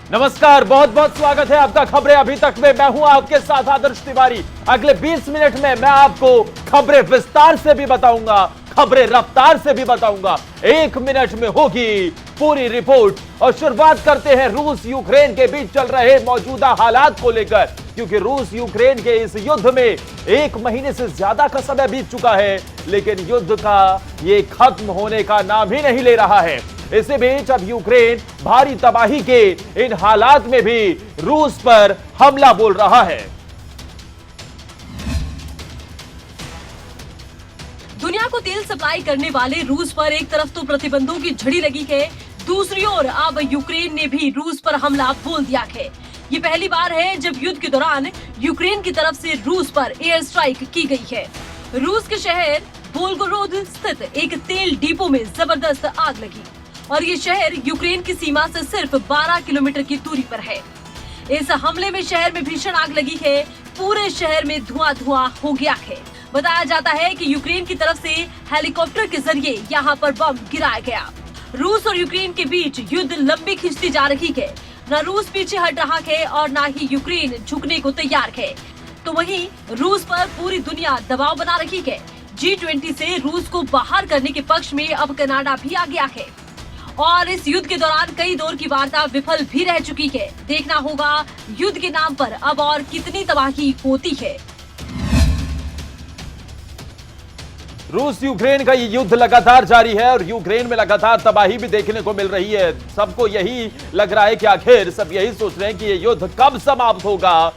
नमस्कार, बहुत बहुत स्वागत है आपका खबरें अभी तक में। मैं हूं आपके साथ आदर्श तिवारी। अगले 20 मिनट में मैं आपको खबरें विस्तार से भी बताऊंगा, खबरें रफ्तार से भी बताऊंगा। 1 मिनट में होगी पूरी रिपोर्ट। और शुरुआत करते हैं रूस यूक्रेन के बीच चल रहे मौजूदा हालात को लेकर, क्योंकि रूस यूक्रेन के इस युद्ध में 1 महीने से ज्यादा का समय बीत चुका है, लेकिन युद्ध का ये खत्म होने का नाम ही नहीं ले रहा है। इसी बीच अब यूक्रेन भारी तबाही के इन हालात में भी रूस पर हमला बोल रहा है। दुनिया को तेल सप्लाई करने वाले रूस पर एक तरफ तो प्रतिबंधों की झड़ी लगी है, दूसरी ओर अब यूक्रेन ने भी रूस पर हमला बोल दिया है। ये पहली बार है जब युद्ध के दौरान यूक्रेन की तरफ से रूस पर एयर स्ट्राइक की गई है। रूस के शहर वोल्गोरोद स्थित एक तेल डिपो में जबरदस्त आग लगी और ये शहर यूक्रेन की सीमा से सिर्फ 12 किलोमीटर की दूरी पर है। इस हमले में शहर में भीषण आग लगी है, पूरे शहर में धुआं हो गया है। बताया जाता है कि यूक्रेन की तरफ से हेलीकॉप्टर के जरिए यहाँ पर बम गिराया गया। रूस और यूक्रेन के बीच युद्ध लंबी खिंचती जा रही है। न रूस पीछे हट रहा है और न ही यूक्रेन झुकने को तैयार है। तो वहीं रूस पर पूरी दुनिया दबाव बना रही है। G20 से रूस को बाहर करने के पक्ष में अब कनाडा भी आ गया है और इस युद्ध के दौरान कई दौर की वार्ता विफल भी रह चुकी है। देखना होगा युद्ध के नाम पर अब और कितनी तबाही होती है। रूस यूक्रेन का ये युद्ध लगातार जारी है और यूक्रेन में लगातार तबाही भी देखने को मिल रही है। सबको यही लग रहा है कि आखिर सब यही सोच रहे हैं कि ये युद्ध कब समाप्त होगा,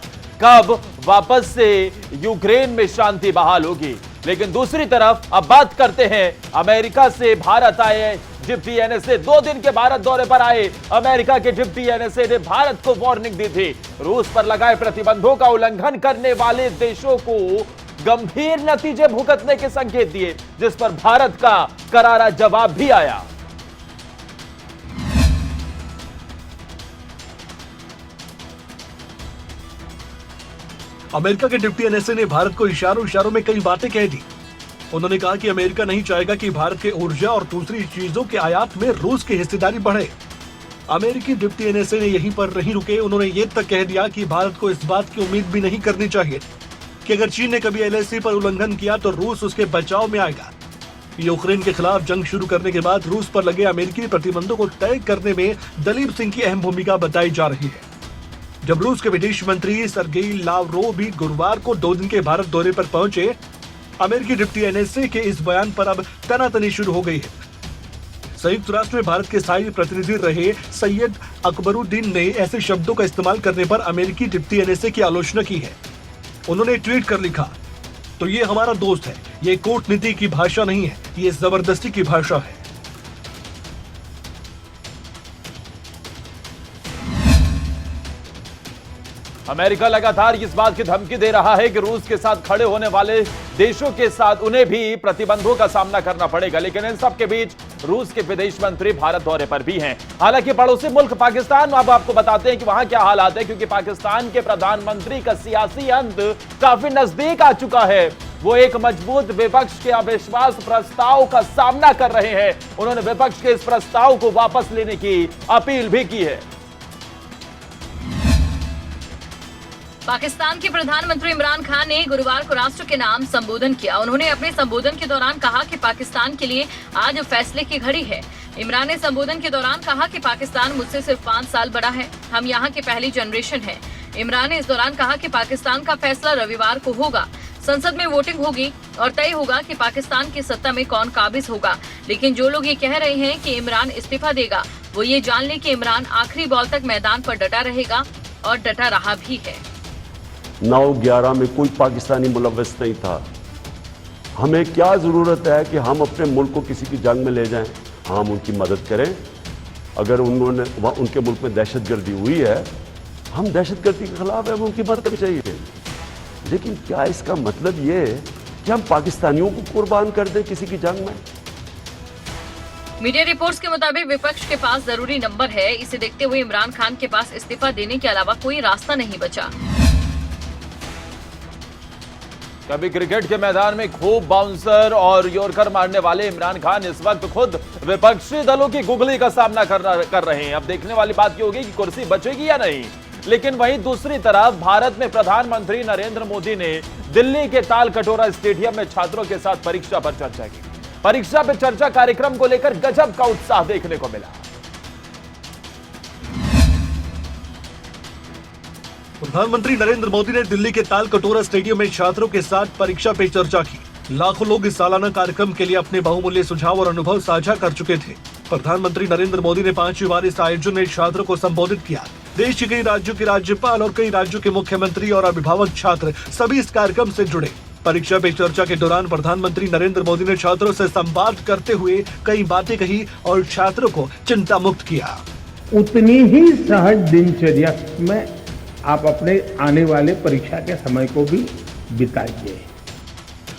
कब वापस से यूक्रेन में शांति बहाल होगी। लेकिन दूसरी तरफ अब बात करते हैं अमेरिका से भारत आए डिप्टी एनएसए 2 दिन के भारत दौरे पर आए अमेरिका के डिप्टी एनएसए ने भारत को वार्निंग दी थी। रूस पर लगाए प्रतिबंधों का उल्लंघन करने वाले देशों को गंभीर नतीजे भुगतने के संकेत दिए, जिस पर भारत का करारा जवाब भी आया। अमेरिका के डिप्टी एनएसए ने भारत को इशारों में कई बातें कह दी। उन्होंने कहा कि अमेरिका नहीं चाहेगा कि भारत के ऊर्जा और दूसरी चीजों के आयात में रूस की हिस्सेदारी बढ़े। अमेरिकी डिप्टी एनएसए ने यहीं पर नहीं रुके। उन्होंने ये तक कह दिया कि भारत को इस बात की उम्मीद भी नहीं करनी चाहिए कि अगर चीन ने कभी एलएसी पर उल्लंघन किया तो रूस उसके बचाव में आएगा। यूक्रेन के खिलाफ जंग शुरू करने के बाद रूस पर लगे अमेरिकी प्रतिबंधों को तय करने में दलीप सिंह की अहम भूमिका बताई जा रही है। जब रूस के विदेश मंत्री सर्गेई लावरोव भी गुरुवार को 2 दिन के भारत दौरे पर पहुंचे, अमेरिकी डिप्टी एनएसए के इस बयान पर अब तनातनी शुरू हो गई है। संयुक्त राष्ट्र में भारत के स्थायी प्रतिनिधि रहे सैयद अकबरुद्दीन ने ऐसे शब्दों का इस्तेमाल करने पर अमेरिकी डिप्टी एनएसए की आलोचना की है। उन्होंने ट्वीट कर लिखा, तो ये हमारा दोस्त है, ये कूटनीति की भाषा नहीं है, ये जबरदस्ती की भाषा है। अमेरिका लगातार इस बात की धमकी दे रहा है कि रूस के साथ खड़े होने वाले देशों के साथ उन्हें भी प्रतिबंधों का सामना करना पड़ेगा। लेकिन इन सब के बीच रूस के विदेश मंत्री भारत दौरे पर भी हैं। हालांकि पड़ोसी मुल्क पाकिस्तान, अब आपको बताते हैं कि वहां क्या हालात है, क्योंकि पाकिस्तान के प्रधानमंत्री का सियासी अंत काफी नजदीक आ चुका है। वो एक मजबूत विपक्ष के अविश्वास प्रस्ताव का सामना कर रहे हैं। उन्होंने विपक्ष के इस प्रस्ताव को वापस लेने की अपील भी की है। पाकिस्तान के प्रधानमंत्री इमरान खान ने गुरुवार को राष्ट्र के नाम संबोधन किया। उन्होंने अपने संबोधन के दौरान कहा कि पाकिस्तान के लिए आज फैसले की घड़ी है। इमरान ने संबोधन के दौरान कहा कि पाकिस्तान मुझसे सिर्फ 5 साल बड़ा है, हम यहाँ की पहली जनरेशन है। इमरान ने इस दौरान कहा कि पाकिस्तान का फैसला रविवार को होगा, संसद में वोटिंग होगी और तय होगा कि पाकिस्तान की सत्ता में कौन काबिज होगा। लेकिन जो लोग ये कह रहे हैं कि इमरान इस्तीफा देगा, वो ये जान ले कि इमरान आखिरी बॉल तक मैदान पर डटा रहेगा और डटा रहा भी है। 9/11 में कोई पाकिस्तानी मुलव्वस नहीं था। हमें क्या ज़रूरत है कि हम अपने मुल्क को किसी की जंग में ले जाएं? हम उनकी मदद करें। अगर उनके मुल्क में दहशतगर्दी हुई है, हम दहशतगर्दी के खिलाफ है, उनकी मदद करनी चाहिए। लेकिन क्या इसका मतलब ये है कि हम पाकिस्तानियों को कुर्बान कर दें किसी की जंग में? मीडिया रिपोर्ट्स के मुताबिक विपक्ष के पास जरूरी नंबर है। इसे देखते हुए इमरान खान के पास इस्तीफा देने के अलावा कोई रास्ता नहीं बचा। कभी क्रिकेट के मैदान में खूब बाउंसर और यॉर्कर मारने वाले इमरान खान इस वक्त खुद विपक्षी दलों की गुगली का सामना कर रहे हैं। अब देखने वाली बात ये होगी कि कुर्सी बचेगी या नहीं। लेकिन वहीं दूसरी तरफ भारत में प्रधानमंत्री नरेंद्र मोदी ने दिल्ली के ताल कटोरा स्टेडियम में छात्रों के साथ परीक्षा पर चर्चा की। परीक्षा पे चर्चा कार्यक्रम को लेकर गजब का उत्साह देखने को मिला। प्रधानमंत्री नरेंद्र मोदी ने दिल्ली के ताल कटोरा स्टेडियम में छात्रों के साथ परीक्षा पे चर्चा की। लाखों लोग इस सालाना कार्यक्रम के लिए अपने बहुमूल्य सुझाव और अनुभव साझा कर चुके थे। प्रधानमंत्री नरेंद्र मोदी ने 5वीं बार इस आयोजन में छात्रों को संबोधित किया। देश के कई राज्यों के राज्यपाल और कई राज्यों के मुख्यमंत्री और अभिभावक छात्र सभी इस कार्यक्रम से जुड़े। परीक्षा पे चर्चा के दौरान प्रधानमंत्री नरेंद्र मोदी ने छात्रों से संवाद करते हुए कई बातें कही और छात्रों को चिंता मुक्त किया। उतनी ही सहज दिनचर्या में आप अपने आने वाले परीक्षा के समय को भी बिताइए।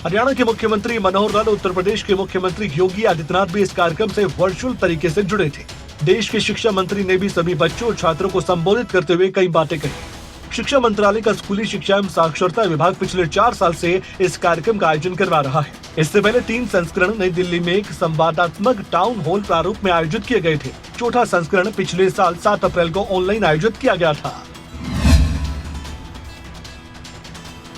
हरियाणा के मुख्यमंत्री मनोहर लाल, उत्तर प्रदेश के मुख्यमंत्री योगी आदित्यनाथ भी इस कार्यक्रम से वर्चुअल तरीके से जुड़े थे। देश के शिक्षा मंत्री ने भी सभी बच्चों और छात्रों को संबोधित करते हुए कई बातें कही। शिक्षा मंत्रालय का स्कूली शिक्षा एवं साक्षरता विभाग पिछले 4 साल से इस कार्यक्रम का आयोजन करवा रहा है। इससे पहले 3 संस्करण नई दिल्ली में एक संवादात्मक टाउन हॉल प्रारूप में आयोजित किए गए थे। चौथा संस्करण पिछले साल 7 अप्रैल को ऑनलाइन आयोजित किया गया था।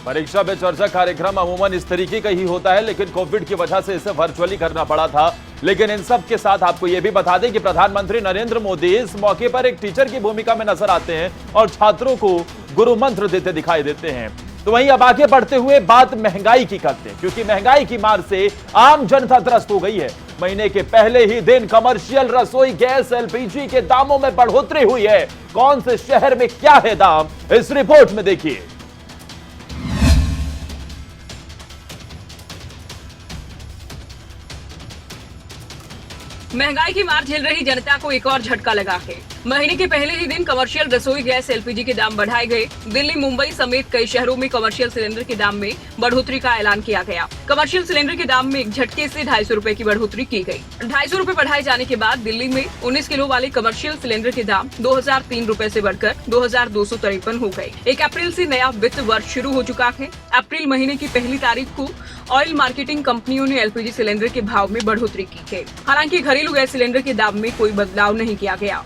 परीक्षा पे चर्चा कार्यक्रम अमूमन इस तरीके का ही होता है, लेकिन कोविड की वजह से इसे वर्चुअली करना पड़ा था। लेकिन इन सब के साथ आपको यह भी बता दें कि प्रधानमंत्री नरेंद्र मोदी इस मौके पर एक टीचर की भूमिका में नजर आते हैं और छात्रों को गुरु मंत्र देते दिखाई देते हैं। तो वहीं अब आगे बढ़ते हुए बात महंगाई की करते हैं, क्योंकि महंगाई की मार से आम जनता त्रस्त हो गई है। महीने के पहले ही दिन कमर्शियल रसोई गैस एलपीजी के दामों में बढ़ोतरी हुई है। कौन से शहर में क्या है दाम, इस रिपोर्ट में देखिए। महंगाई की मार झेल रही जनता को एक और झटका लगा है। महीने के पहले ही दिन कमर्शियल रसोई गैस एलपीजी के दाम बढ़ाए गए। दिल्ली, मुंबई समेत कई शहरों में कमर्शियल सिलेंडर के दाम में बढ़ोतरी का ऐलान किया गया। कमर्शियल सिलेंडर के दाम में एक झटके से 250 रुपए की बढ़ोतरी की गई। 250 रुपए बढ़ाए जाने के बाद दिल्ली में 19 किलो वाले कमर्शियल सिलेंडर के दाम 2003 रुपए से बढ़कर 2253 हो गए। 1 अप्रैल से नया वित्त वर्ष शुरू हो चुका है। अप्रैल महीने की पहली तारीख को ऑयल मार्केटिंग कंपनियों ने एलपीजी सिलेंडर के भाव में बढ़ोतरी की है। हालांकि घरेलू गैस सिलेंडर के दाम में कोई बदलाव नहीं किया गया।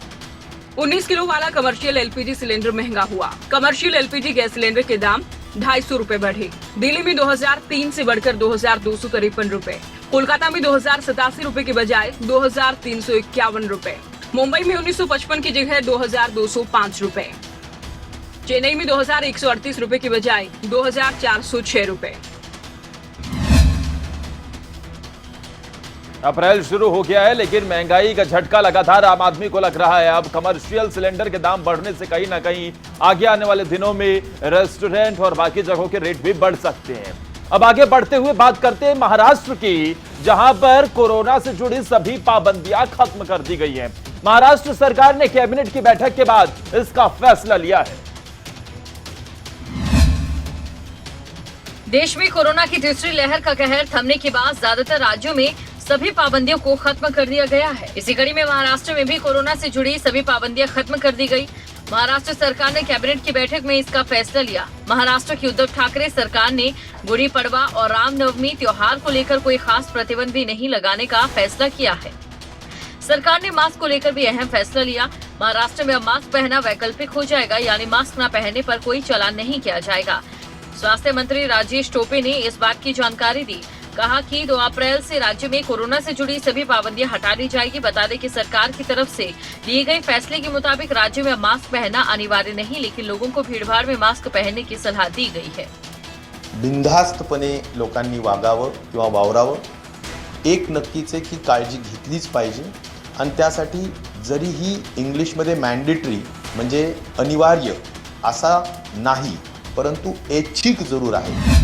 19 किलो वाला कमर्शियल एलपीजी सिलेंडर महंगा हुआ। कमर्शियल एलपीजी गैस सिलेंडर के दाम 250 रुपए बढ़े। दिल्ली में 2003 से बढ़कर 2253 रुपए। कोलकाता में 2087 रुपए के बजाय 2351 रुपए। मुंबई में 1955 की जगह 2205 रुपए। चेन्नई में 2138 रुपए के बजाय 2406 रुपए। अप्रैल शुरू हो गया है, लेकिन महंगाई का झटका लगातार आम आदमी को लग रहा है। अब कमर्शियल सिलेंडर के दाम बढ़ने से कहीं ना कहीं आगे आने वाले दिनों में रेस्टोरेंट और बाकी जगहों के रेट भी बढ़ सकते हैं। अब आगे बढ़ते हुए बात करते हैं महाराष्ट्र की, जहां पर कोरोना से जुड़ी सभी पाबंदियां खत्म कर दी गई हैं। महाराष्ट्र सरकार ने कैबिनेट की बैठक के बाद इसका फैसला लिया है। देश में कोरोना की तीसरी लहर का कहर थमने के बाद ज्यादातर राज्यों में सभी पाबंदियों को खत्म कर दिया गया है। इसी कड़ी में महाराष्ट्र में भी कोरोना से जुड़ी सभी पाबंदियां खत्म कर दी गई। महाराष्ट्र सरकार ने कैबिनेट की बैठक में इसका फैसला लिया। महाराष्ट्र की उद्धव ठाकरे सरकार ने गुड़ी पड़वा और रामनवमी त्योहार को लेकर कोई खास प्रतिबंध भी नहीं लगाने का फैसला किया है। सरकार ने मास्क को लेकर भी अहम फैसला लिया। महाराष्ट्र में अब मास्क पहनना वैकल्पिक हो जाएगा, यानी मास्क न पहनने पर कोई चालान नहीं किया जाएगा। स्वास्थ्य मंत्री राजेश टोपे ने इस बात की जानकारी दी। कहा कि 2 अप्रैल से राज्य में कोरोना से जुड़ी सभी पाबंदियां हटा दी जाएगी। बता दें कि सरकार की तरफ से लिए गए फैसले के मुताबिक राज्य में मास्क पहनना अनिवार्य नहीं, लेकिन लोगों को भीड़भाड़ में मास्क पहनने की सलाह दी गई है। बिनधास्तपणे लोकांनी वागावं किंवा वावरावं। एक नक्कीच आहे की काळजी घेतलीच पाहिजे आणि त्यासाठी जरी ही इंग्लिशमध्ये मॅन्डेटरी म्हणजे अनिवार्य असा नाही, परंतु ऐच्छिक जरूर आहे।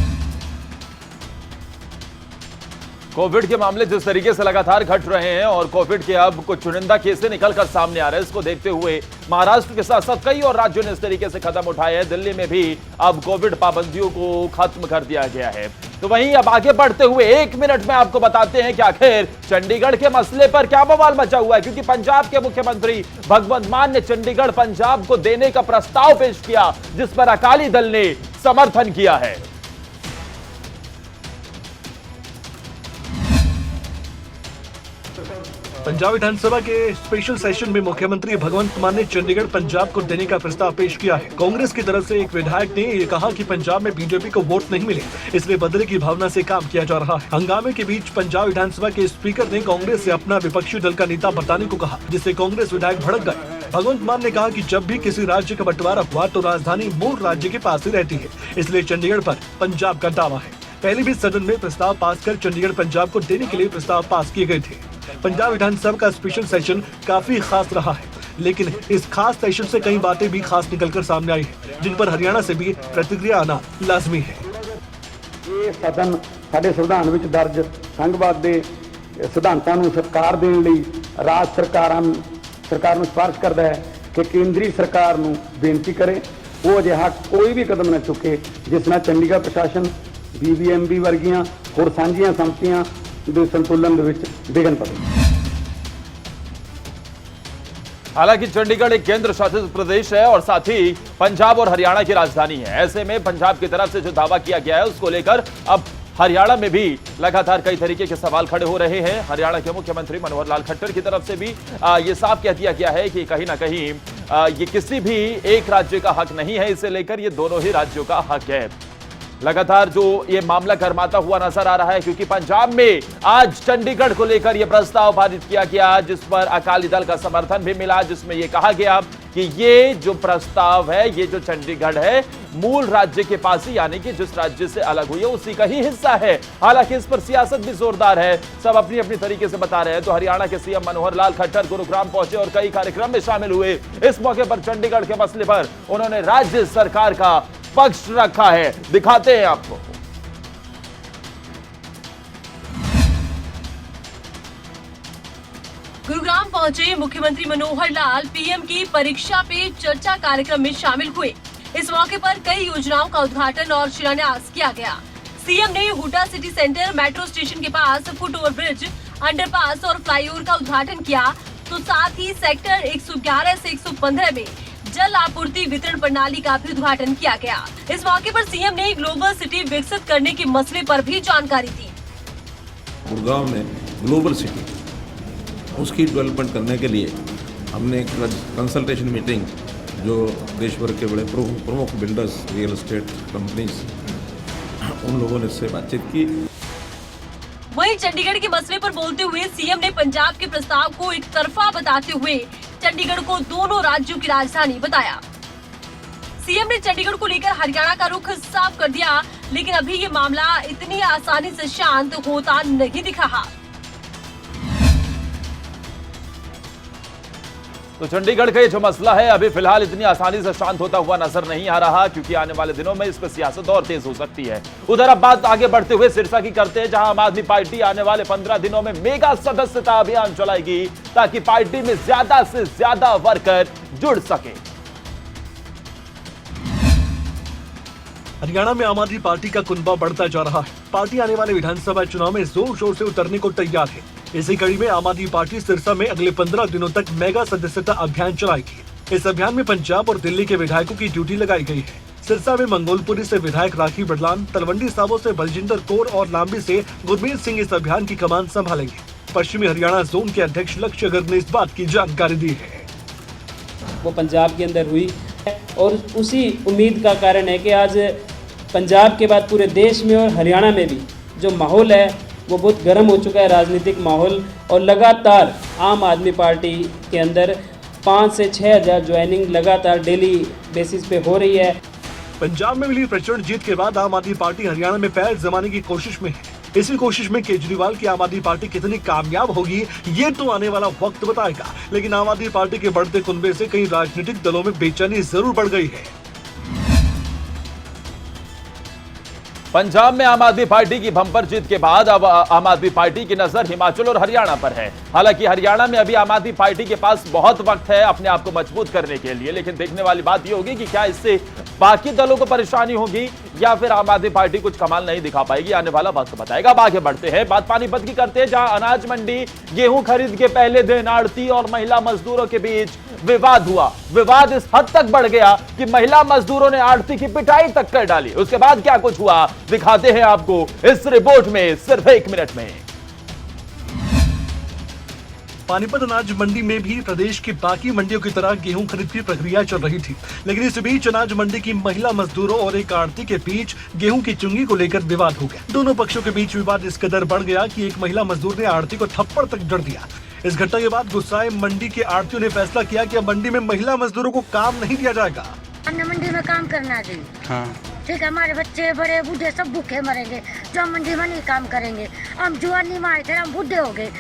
कोविड के मामले जिस तरीके से लगातार घट रहे हैं और कोविड के अब कुछ चुनिंदा केसेस निकलकर सामने आ रहे हैं, इसको देखते हुए महाराष्ट्र के साथ साथ कई और राज्यों ने इस तरीके से कदम उठाए हैं। दिल्ली में भी अब कोविड पाबंदियों को खत्म कर दिया गया है। तो वहीं अब आगे बढ़ते हुए 1 मिनट में आपको बताते हैं कि आखिर चंडीगढ़ के मसले पर क्या बवाल मचा हुआ है, क्योंकि पंजाब के मुख्यमंत्री भगवंत मान ने चंडीगढ़ पंजाब को देने का प्रस्ताव पेश किया, जिस पर अकाली दल ने समर्थन किया है। पंजाब विधानसभा के स्पेशल सेशन में मुख्यमंत्री भगवंत मान ने चंडीगढ़ पंजाब को देने का प्रस्ताव पेश किया है। कांग्रेस की तरफ से एक विधायक ने ये कहा कि पंजाब में बीजेपी को वोट नहीं मिले, इसलिए बदले की भावना से काम किया जा रहा है। हंगामे के बीच पंजाब विधानसभा के स्पीकर ने कांग्रेस से अपना विपक्षी दल का नेता बताने को कहा, जिससे कांग्रेस विधायक भड़क गए। भगवंत मान ने कहा कि जब भी किसी राज्य का बंटवारा हुआ तो राजधानी मूल राज्य के पास ही रहती है, इसलिए चंडीगढ़ पर पंजाब का दावा है। पहले भी सदन में प्रस्ताव पास कर चंडीगढ़ पंजाब को देने के लिए प्रस्ताव पास किए गए थे। पंजाब विधानसभा का स्पेशल सेशन काफी खास रहा है, लेकिन इस खास सेशन से कई बातें भी खास निकलकर सामने आई है, जिन पर हरियाणा से भी प्रतिक्रिया आना लाजमी है। ਇਹ ਸਦਨ ਸਾਡੇ ਸੰਵਿਧਾਨ ਵਿੱਚ ਦਰਜ ਸੰਘਵਾਦ ਦੇ ਸਿਧਾਂਤਾਂ ਨੂੰ ਸਤਿਕਾਰ ਦੇਣ ਲਈ ਰਾਜ ਸਰਕਾਰ ਨੂੰ ਸਿਫਾਰਿਸ਼ ਕਰਦਾ ਹੈ ਕਿ ਕੇਂਦਰੀ ਸਰਕਾਰ ਨੂੰ ਬੇਨਤੀ ਕਰੇ ਉਹ ਅਜਿਹਾ ਕੋਈ ਵੀ ਕਦਮ ਨਾ ਚੁੱਕੇ ਜਿਸ ਨਾਲ ਚੰਡੀਗੜ੍ਹ ਪ੍ਰਸ਼ਾਸਨ BBMB ਵਰਗੀਆਂ ਹੋਰ ਸਾਂਝੀਆਂ ਸੰਮਤੀਆਂ ਦੇ ਸੰਤੁਲਨ ਦੇ ਵਿੱਚ ਵਿਘਨ ਪਵੇ। हालांकि चंडीगढ़ एक केंद्र शासित प्रदेश है और साथ ही पंजाब और हरियाणा की राजधानी है। ऐसे में पंजाब की तरफ से जो दावा किया गया है उसको लेकर अब हरियाणा में भी लगातार कई तरीके के सवाल खड़े हो रहे हैं। हरियाणा के मुख्यमंत्री मनोहर लाल खट्टर की तरफ से भी ये साफ कह दिया गया है कि कहीं ना कहीं ये किसी भी एक राज्य का हक नहीं है, इसे लेकर ये दोनों ही राज्यों का हक है। लगातार जो ये मामला गरमाता हुआ नजर आ रहा है, क्योंकि पंजाब में आज चंडीगढ़ को लेकर यह प्रस्ताव पारित किया गया, जिस पर अकाली दल का समर्थन भी मिला, जिसमें यह कहा गया कि ये जो प्रस्ताव है, ये जो चंडीगढ़ है मूल राज्य के पास ही, यानी कि जिस राज्य से अलग हुई है उसी का ही हिस्सा है। हालांकि इस पर सियासत भी जोरदार है, सब अपनी अपनी तरीके से बता रहे हैं। तो हरियाणा के सीएम मनोहर लाल खट्टर गुरुग्राम पहुंचे और कई कार्यक्रम में शामिल हुए। इस मौके पर चंडीगढ़ के मसले पर उन्होंने राज्य सरकार का पक्ष रखा है, दिखाते हैं आपको। गुरुग्राम पहुंचे मुख्यमंत्री मनोहर लाल पीएम की परीक्षा पे चर्चा कार्यक्रम में शामिल हुए। इस मौके पर कई योजनाओं का उद्घाटन और शिलान्यास किया गया। सीएम ने Huda city centre metro station के पास फुट ओवर ब्रिज, अंडरपास और फ्लाईओवर का उद्घाटन किया, तो साथ ही सेक्टर 111 से 115 में जल आपूर्ति वितरण प्रणाली का भी उद्घाटन किया गया। इस मौके पर सीएम ने ग्लोबल सिटी विकसित करने के मसले पर भी जानकारी दी। गुड़गांव में ग्लोबल सिटी उसकी डेवलपमेंट करने के लिए हमने एक कंसल्टेशन मीटिंग जो देश भर के बड़े प्रमुख बिल्डर्स, रियल एस्टेट कंपनीज, उन लोगों ने इससे बातचीत की। वहीं चंडीगढ़ के मसले पर बोलते हुए सीएम ने पंजाब के प्रस्ताव को एक तरफा बताते हुए चंडीगढ़ को दोनों राज्यों की राजधानी बताया। सीएम ने चंडीगढ़ को लेकर हरियाणा का रुख साफ कर दिया, लेकिन अभी ये मामला इतनी आसानी से शांत होता नहीं दिख रहा। तो चंडीगढ़ का ये जो मसला है अभी फिलहाल इतनी आसानी से शांत होता हुआ नजर नहीं आ रहा, क्योंकि आने वाले दिनों में इस पर सियासत और तेज हो सकती है। उधर अब बात आगे बढ़ते हुए सिरसा की करते हैं, जहां आम आदमी पार्टी आने वाले 15 दिनों में मेगा सदस्यता अभियान चलाएगी, ताकि पार्टी में ज्यादा से ज्यादा वर्कर जुड़ सके। हरियाणा में आम आदमी पार्टी का कुनबा बढ़ता जा रहा है। पार्टी आने वाले विधानसभा चुनाव में जोर शोर से उतरने को तैयार है। इसी कड़ी में आम आदमी पार्टी सिरसा में अगले 15 दिनों तक मेगा सदस्यता अभियान चलाएगी। इस अभियान में पंजाब और दिल्ली के विधायकों की ड्यूटी लगाई गई है। सिरसा में मंगोलपुरी से विधायक राखी बडलान, तलवंडी साबो से बलजिंदर कौर और लांबी से गुरमीत सिंह इस अभियान की कमान संभालेंगे। पश्चिमी हरियाणा जोन के अध्यक्ष लक्ष्य गर्ग ने इस बात की जानकारी दी है। वो पंजाब के अंदर हुई और उसी उम्मीद का कारण है कि आज पंजाब के बाद पूरे देश में और हरियाणा में भी जो माहौल है वो बहुत गर्म हो चुका है, राजनीतिक माहौल, और लगातार आम आदमी पार्टी के अंदर 5 से 6 हज़ार ज्वाइनिंग लगातार डेली बेसिस पे हो रही है। पंजाब में मिली प्रचंड जीत के बाद आम आदमी पार्टी हरियाणा में पैर जमाने की कोशिश में है। इसी कोशिश में केजरीवाल की आम आदमी पार्टी कितनी कामयाब होगी ये तो आने वाला वक्त बताएगा, लेकिन आम आदमी पार्टी के बढ़ते कुनबे से कई राजनीतिक दलों में बेचैनी जरूर बढ़ गई है। पंजाब में आम आदमी पार्टी की बम्पर जीत के बाद अब आम आदमी पार्टी की नजर हिमाचल और हरियाणा पर है। हालांकि हरियाणा में अभी आम आदमी पार्टी के पास बहुत वक्त है अपने आप को मजबूत करने के लिए, लेकिन देखने वाली बात यह होगी कि क्या इससे बाकी दलों को परेशानी होगी या फिर आम आदमी पार्टी कुछ कमाल नहीं दिखा पाएगी। आने वाला वक्त बताएगा। अब आगे बढ़ते हैं, बात पानीपत की करते हैं, जहां अनाज मंडी गेहूं खरीद के पहले दिन आड़ती और महिला मजदूरों के बीच विवाद हुआ। विवाद इस हद तक बढ़ गया कि महिला मजदूरों ने आड़ती की पिटाई तक कर डाली। उसके बाद क्या कुछ हुआ दिखाते हैं आपको इस रिपोर्ट में सिर्फ 1 मिनट में। पानीपत अनाज मंडी में भी प्रदेश की बाकी मंडियों की तरह गेहूं खरीद की प्रक्रिया चल रही थी, लेकिन इस बीच अनाज मंडी की महिला मजदूरों और एक आड़ती के बीच गेहूं की चुंगी को लेकर विवाद हो गया। दोनों पक्षों के बीच विवाद इस कदर बढ़ गया कि एक महिला मजदूर ने आड़ती को थप्पड़ तक जड़ दिया। इस घटना के बाद गुस्साए मंडी के आड़तियों ने फैसला किया कि अब मंडी में महिला मजदूरों को काम नहीं दिया जाएगा। अन्य मंडी में काम करना चाहिए। हाँ। ठीक है, हमारे बच्चे बड़े बूढ़े सब भूखे मरेंगे जो हम मंडी में नहीं काम करेंगे। हम जुआनी में आए थे, हम बूढ़े हो गए,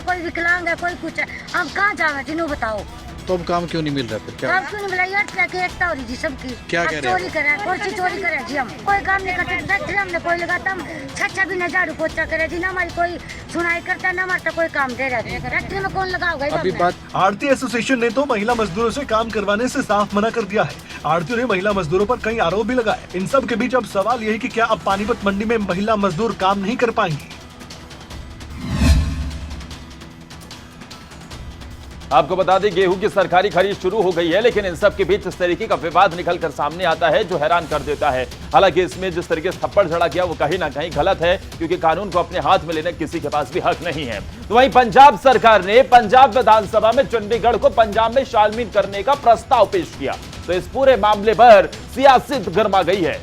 कोई विकलांग है, कोई कुछ है, हम कहाँ जावे जिन्हों बताओ। तो अब काम क्यों नहीं मिल रहा? फिर क्या काम क्यों नहीं मिला? ये एकता हो रही जी सबकी। क्या कह रहे हैं? चोरी करे, कुर्सी चोरी करे जी। हम कोई काम नहीं करते, फैक्ट्री हमने कोई लगाता, हम छच्छा भी न झाड़ू पोछा करे जी, ना हमारी कोई सुनाई करता, ना हमारा कोई काम दे रहा है। फैक्ट्री में कौन लगाओगा? अभी बात आड़ती एसोसिएशन ने तो महिला मजदूरों से काम करवाने से साफ मना कर दिया है। आड़तियों ने महिला मजदूरों पर कई आरोप भी लगाए। इन सब के बीच अब सवाल यही कि क्या अब पानीपत मंडी में महिला मजदूर काम नहीं कर पाएंगी? आपको बता दें, गेहूं की सरकारी खरीद शुरू हो गई है, लेकिन इन सब के बीच इस तरीके का विवाद निकलकर सामने आता है जो हैरान कर देता है। हालांकि इसमें जिस तरीके से थप्पड़ जड़ा गया वो कहीं ना कहीं गलत है, क्योंकि कानून को अपने हाथ में लेने किसी के पास भी हक नहीं है। तो वहीं पंजाब सरकार ने पंजाब विधानसभा में चंडीगढ़ को पंजाब में शामिल करने का प्रस्ताव पेश किया, तो इस पूरे मामले पर सियासत गर्मा गई है।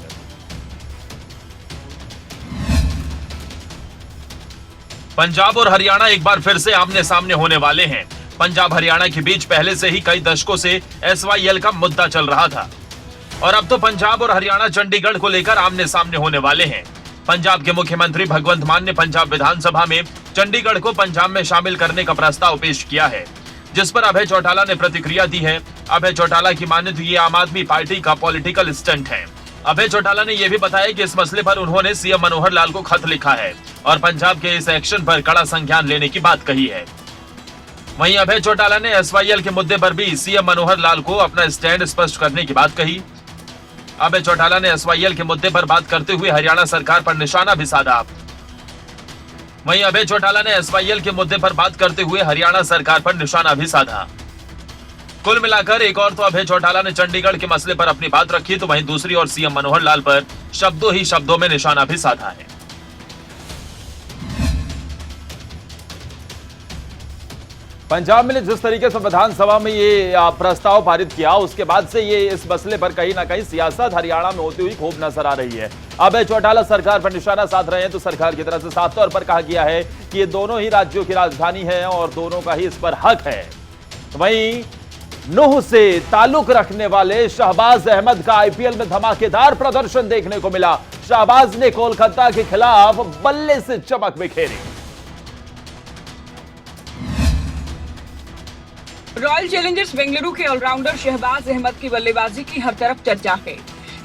पंजाब और हरियाणा एक बार फिर से आमने सामने होने वाले हैं। पंजाब हरियाणा के बीच पहले से ही कई दशकों से SYL का मुद्दा चल रहा था, और अब तो पंजाब और हरियाणा चंडीगढ़ को लेकर आमने सामने होने वाले हैं। पंजाब के मुख्यमंत्री भगवंत मान ने पंजाब विधानसभा में चंडीगढ़ को पंजाब में शामिल करने का प्रस्ताव पेश किया है, जिस पर अभय चौटाला ने प्रतिक्रिया दी है। अभय चौटाला की माने तो ये आम आदमी पार्टी का पॉलिटिकल स्टंट है। अभय चौटाला ने यह भी बताया कि इस मसले पर उन्होंने CM मनोहर लाल को खत लिखा है और पंजाब के इस एक्शन पर कड़ा संज्ञान लेने की बात कही है। वहीं अभय चौटाला ने SYL के मुद्दे पर भी CM मनोहर लाल को अपना स्टैंड स्पष्ट करने की बात कही। अभय चौटाला ने SYL के मुद्दे पर बात करते हुए हरियाणा सरकार पर निशाना भी साधा। वहीं अभय चौटाला ने SYL के मुद्दे पर बात करते हुए हरियाणा सरकार पर निशाना भी साधा। कुल मिलाकर एक और तो अभय चौटाला ने चंडीगढ़ के मसले पर अपनी बात रखी, तो वहीं दूसरी ओर CM मनोहर लाल पर शब्दों ही शब्दों में निशाना भी साधा है। पंजाब में जिस तरीके से विधानसभा में ये प्रस्ताव पारित किया, उसके बाद से ये इस मसले पर कहीं ना कहीं सियासत हरियाणा में होती हुई खूब नजर आ रही है। अभय चौटाला सरकार पर निशाना साध रहे हैं, तो सरकार की तरफ से साफ तौर पर कहा गया है कि ये दोनों ही राज्यों की राजधानी है और दोनों का ही इस पर हक है। वहीं नूह से ताल्लुक रखने वाले शहबाज अहमद का IPL में धमाकेदार प्रदर्शन देखने को मिला। शहबाज ने कोलकाता के खिलाफ बल्ले से चमक बिखेरी। रॉयल चैलेंजर्स बेंगलुरु के ऑलराउंडर शहबाज अहमद की बल्लेबाजी की हर तरफ चर्चा है।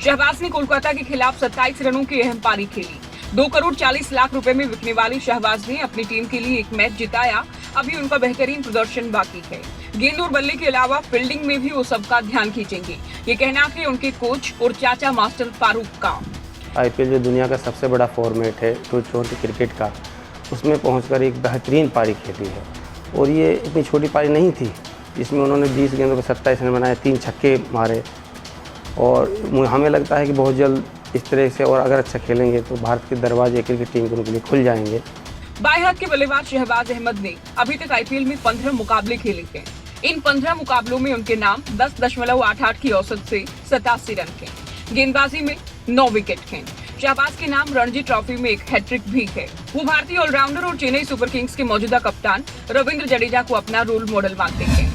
शहबाज ने कोलकाता के खिलाफ 27 रनों की अहम पारी खेली। 2 करोड़ 40 लाख रुपए में बिकने वाली शहबाज ने अपनी टीम के लिए एक मैच जिताया। अभी उनका बेहतरीन प्रदर्शन बाकी है। गेंद और बल्ले के अलावा फील्डिंग में भी वो सबका ध्यान खींचेंगे, ये कहना है उनके कोच और चाचा मास्टर फारूक का। IPL जो दुनिया का सबसे बड़ा फॉर्मेट है T20 क्रिकेट का, उसमें पहुंचकर एक बेहतरीन पारी खेली है, और ये इतनी छोटी पारी नहीं थी। इसमें उन्होंने 20 गेंदों पर 27 रन बनाए, 3 छक्के मारे, और हमें लगता है कि बहुत जल्द इस तरह से और अगर अच्छा खेलेंगे तो भारत के दरवाजे क्रिकेट टीम के उनके लिए खुल जाएंगे। बाएं हाथ के बल्लेबाज शहबाज अहमद ने अभी तक IPL में 15 मुकाबले खेले हैं। इन 15 मुकाबलों में उनके नाम 10.88 की औसत से 87 रन हैं। गेंदबाजी में 9 विकेट हैं। शहबाज के नाम रणजी ट्रॉफी में एक हैट्रिक भी है। वो भारतीय ऑलराउंडर और चेन्नई सुपर किंग्स के मौजूदा कप्तान रविंद्र जडेजा को अपना रोल मॉडल मानते हैं।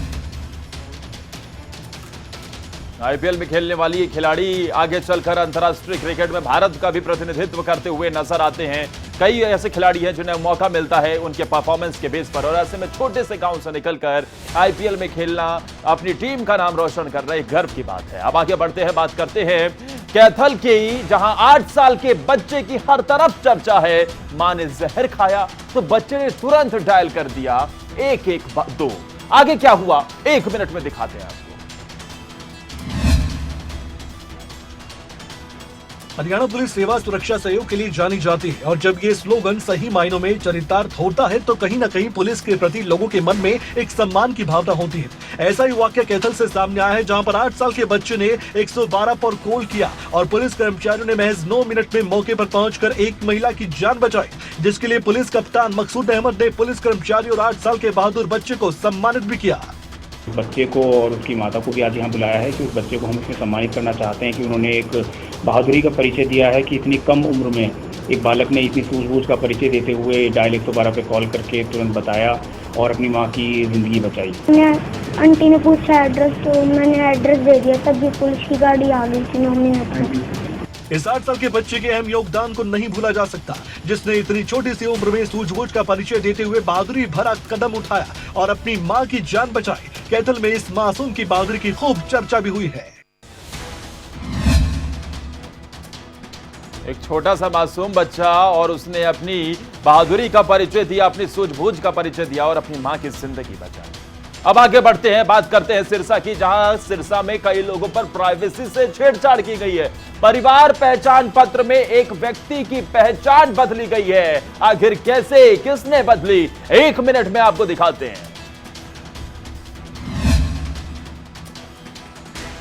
IPL में खेलने वाली ये खिलाड़ी आगे चलकर अंतर्राष्ट्रीय क्रिकेट में भारत का भी प्रतिनिधित्व करते हुए नजर आते हैं। कई ऐसे खिलाड़ी हैं जिन्हें मौका मिलता है उनके परफॉर्मेंस के बेस पर, और ऐसे में छोटे से गांव से निकलकर IPL में खेलना, अपनी टीम का नाम रोशन कर रहे गर्व की बात है। अब आगे बढ़ते हैं, बात करते हैं कैथल की, जहां 8 साल के बच्चे की हर तरफ चर्चा है। मां ने जहर खाया तो बच्चे ने तुरंत डायल कर दिया 112। आगे क्या हुआ 1 मिनट में दिखाते हैं आपको। हरियाणा पुलिस सेवा सुरक्षा सहयोग के लिए जानी जाती है और जब ये स्लोगन सही मायनों में चरितार्थ होता है तो कहीं न कहीं पुलिस के प्रति लोगों के मन में एक सम्मान की भावना होती है। ऐसा ही वाकया कैथल से सामने आया है, जहां पर 8 साल के बच्चे ने 112 पर कॉल किया और पुलिस कर्मचारियों ने महज 9 मिनट में मौके पर पहुंचकर एक महिला की जान बचाई, जिसके लिए पुलिस कप्तान मकसूद अहमद ने पुलिस कर्मचारी और 8 साल के बहादुर बच्चे को सम्मानित भी किया। बच्चे को और उसकी माता को भी आज यहाँ बुलाया है कि उस बच्चे को हम इसमें सम्मानित करना चाहते हैं कि उन्होंने एक बहादुरी का परिचय दिया है कि इतनी कम उम्र में एक बालक ने इतनी सूझबूझ का परिचय देते हुए डायल 112 पे कॉल करके तुरंत बताया और अपनी माँ की जिंदगी बचाई। आंटी ने पूछा एड्रेस, तो मैंने एड्रेस दे दिया, तभी पुलिस की गाड़ी आ गई थी 9 मिनट में। इस 8 साल के बच्चे के अहम योगदान को नहीं भूला जा सकता, जिसने इतनी छोटी सी उम्र में सूझबूझ का परिचय देते हुए बहादुरी भरा कदम उठाया और अपनी मां की जान बचाई। कैथल में इस मासूम की बहादुरी की खूब चर्चा भी हुई है। एक छोटा सा मासूम बच्चा और उसने अपनी बहादुरी का परिचय दिया, अपनी सूझबूझ का परिचय दिया और अपनी मां की जिंदगी बचाई। अब आगे बढ़ते हैं, बात करते हैं सिरसा की, जहां सिरसा में कई लोगों पर प्राइवेसी से छेड़छाड़ की गई है। परिवार पहचान पत्र में एक व्यक्ति की पहचान बदली गई है। आखिर कैसे, किसने बदली, 1 मिनट में आपको दिखाते हैं।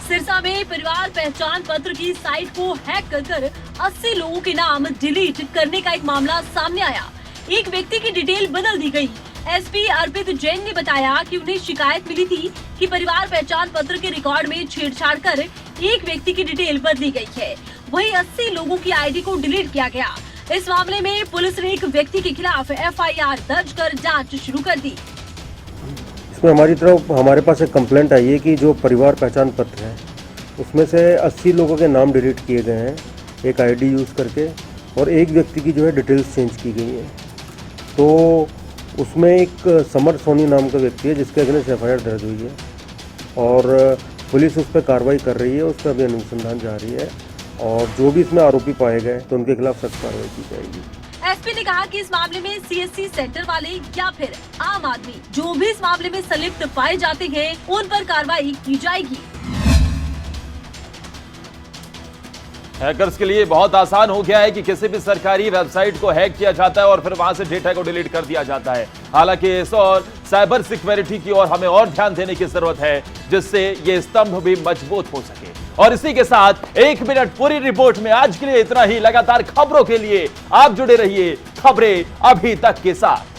सिरसा में परिवार पहचान पत्र की साइट को हैक कर 80 लोगों के नाम डिलीट करने का एक मामला सामने आया। एक व्यक्ति की डिटेल बदल दी गई। एसपी अर्पित जैन ने बताया कि उन्हें शिकायत मिली थी कि परिवार पहचान पत्र के रिकॉर्ड में छेड़छाड़ कर एक व्यक्ति की डिटेल बदली गई है। वहीं 80 लोगों की आईडी को डिलीट किया गया। इस मामले में पुलिस ने एक व्यक्ति के खिलाफ एफआईआर दर्ज कर जांच शुरू कर दी। इसमें हमारी तरफ हमारे पास एक कंप्लेंट आई है कि जो परिवार पहचान पत्र है उसमें से 80 लोगों के नाम डिलीट किए गए हैं एक आईडी यूज़ करके, और एक व्यक्ति की जो है डिटेल्स चेंज की गई है। तो उसमें एक समर सोनी नाम का व्यक्ति है जिसके अगेंस्ट एफआईआर दर्ज हुई है और पुलिस उस पर कार्रवाई कर रही है, उस पर अभी अनुसंधान जारी है और जो भी इसमें आरोपी पाए गए तो उनके खिलाफ सख्त कार्रवाई की जाएगी। एसपी ने कहा कि इस मामले में सीएससी सेंटर वाले या फिर आम आदमी जो भी इस मामले में संलिप्त पाए जाते हैं उन पर कार्रवाई की जाएगी। हैकर्स के लिए बहुत आसान हो गया है कि किसी भी सरकारी वेबसाइट को हैक किया जाता है और फिर वहां से डेटा को डिलीट कर दिया जाता है। हालांकि इस और साइबर सिक्योरिटी की ओर हमें और ध्यान देने की जरूरत है, जिससे ये स्तंभ भी मजबूत हो सके। और इसी के साथ 1 मिनट पूरी रिपोर्ट में आज के लिए इतना ही। लगातार खबरों के लिए आप जुड़े रहिए खबरें अभी तक के साथ।